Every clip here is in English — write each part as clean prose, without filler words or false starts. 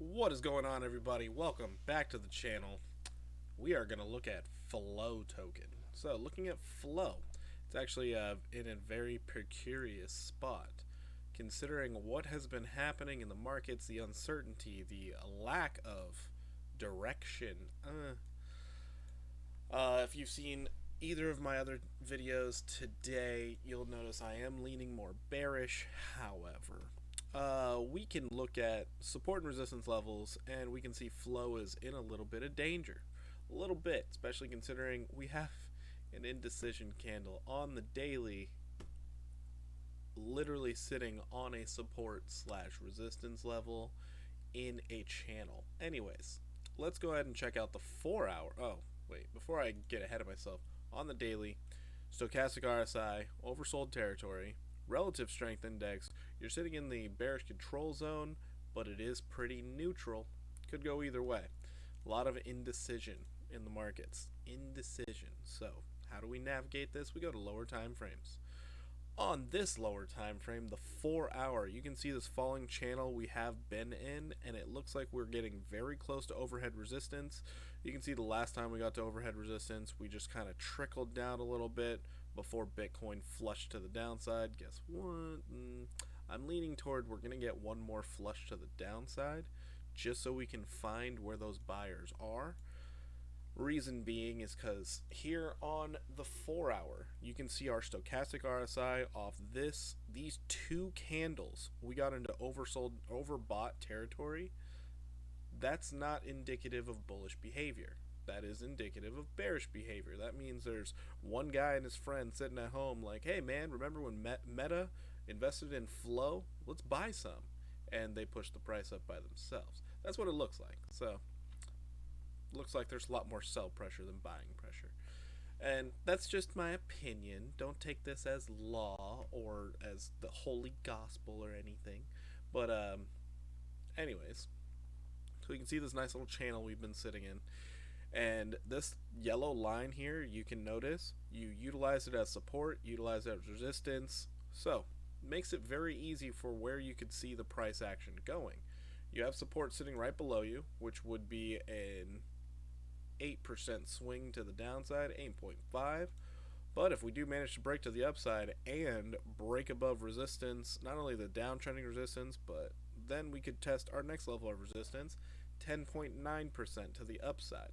What is going on, everybody? Welcome back to the channel. We are going to look at Flow token. So looking at Flow, it's actually in a very precarious spot considering what has been happening in the markets, the uncertainty, the lack of direction. If you've seen either of my other videos today, you'll notice I am leaning more bearish. However, we can look at support and resistance levels, and we can see Flow is in a little bit of danger. A little bit, especially considering we have an indecision candle on the daily, literally sitting on a support slash resistance level in a channel. Anyways, let's go ahead and check out the 4 hour. Oh, wait, before I get ahead of myself, on the daily, stochastic RSI, oversold territory, relative strength index, you're sitting in the bearish control zone, but it is pretty neutral. Could go either way. A lot of indecision in the markets. Indecision. So, how do we navigate this? We go to lower time frames. On this lower time frame, the 4 hour, you can see this falling channel we have been in, and it looks like we're getting very close to overhead resistance. You can see the last time we got to overhead resistance, we just kind of trickled down a little bit before Bitcoin flushed to the downside. Guess what? I'm leaning toward we're going to get one more flush to the downside just so we can find where those buyers are. Reason being is because here on the 4 hour, you can see our stochastic RSI off these two candles. We got into overbought territory. That's not indicative of bullish behavior. That is indicative of bearish behavior. That means there's one guy and his friend sitting at home like, hey man, remember when Meta invested in Flow? Let's buy some. And they push the price up by themselves. That's what it looks like. So looks like there's a lot more sell pressure than buying pressure. And that's just my opinion. Don't take this as law or as the holy gospel or anything. But anyways, so you can see this nice little channel we've been sitting in. And this yellow line here, you can notice, you utilize it as support, utilize it as resistance. So, makes it very easy for where you could see the price action going. You have support sitting right below you, which would be an 8% swing to the downside, 8.5. But if we do manage to break to the upside and break above resistance, not only the downtrending resistance, but then we could test our next level of resistance, 10.9% to the upside.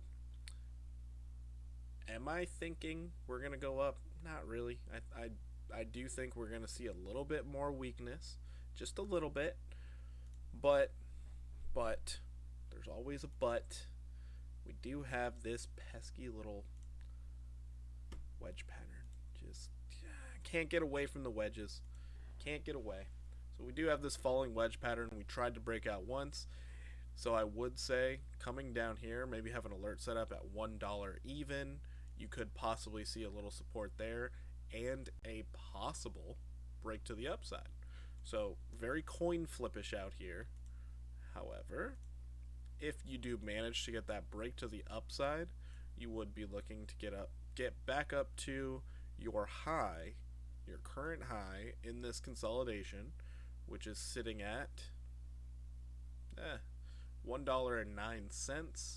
Am I thinking we're going to go up? Not really. I do think we're going to see a little bit more weakness, just a little bit. But, there's always a but. We do have this pesky little wedge pattern. Just can't get away from the wedges. Can't get away. So we do have this falling wedge pattern. We tried to break out once. So I would say coming down here, maybe have an alert set up at $1 even. You could possibly see a little support there and a possible break to the upside. So very coin flippish out here. However, if you do manage to get that break to the upside, you would be looking to get back up to your high, your current high in this consolidation, which is sitting at $1.09,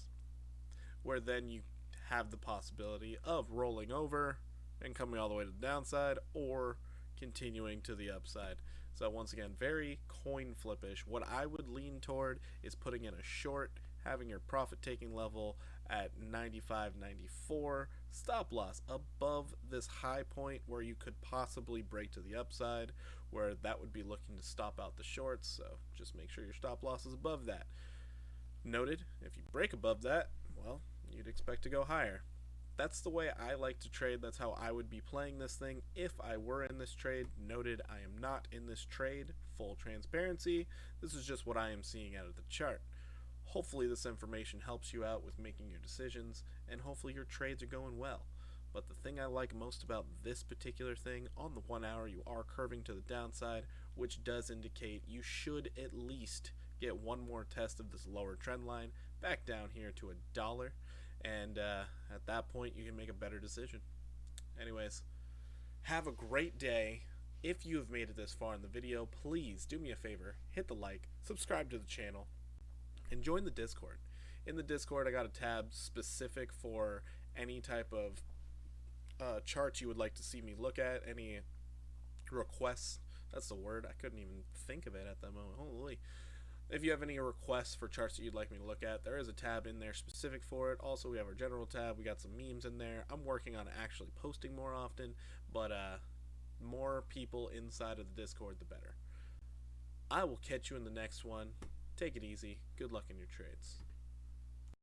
where then you have the possibility of rolling over and coming all the way to the downside or continuing to the upside. So once again, very coin flippish. What I would lean toward is putting in a short, having your profit taking level at 95.94, stop loss above this high point where you could possibly break to the upside, where that would be looking to stop out the shorts. So just make sure your stop loss is above that. Noted, if you break above that, well, you'd expect to go higher. That's the way I like to trade. That's how I would be playing this thing if I were in this trade. Noted, I am not in this trade. Full transparency. This is just what I am seeing out of the chart. Hopefully this information helps you out with making your decisions, and hopefully your trades are going well. But the thing I like most about this particular thing, on the 1 hour you are curving to the downside, which does indicate you should at least get one more test of this lower trend line back down here to $1. And at that point, you can make a better decision. Anyways, have a great day. If you have made it this far in the video, please do me a favor, hit the like, subscribe to the channel, and join the Discord. In the Discord, I got a tab specific for any type of charts you would like to see me look at, any requests. That's the word. I couldn't even think of it at that moment. Holy. If you have any requests for charts that you'd like me to look at, there is a tab in there specific for it. Also, we have our general tab. We got some memes in there. I'm working on actually posting more often, but more people inside of the Discord, the better. I will catch you in the next one. Take it easy. Good luck in your trades.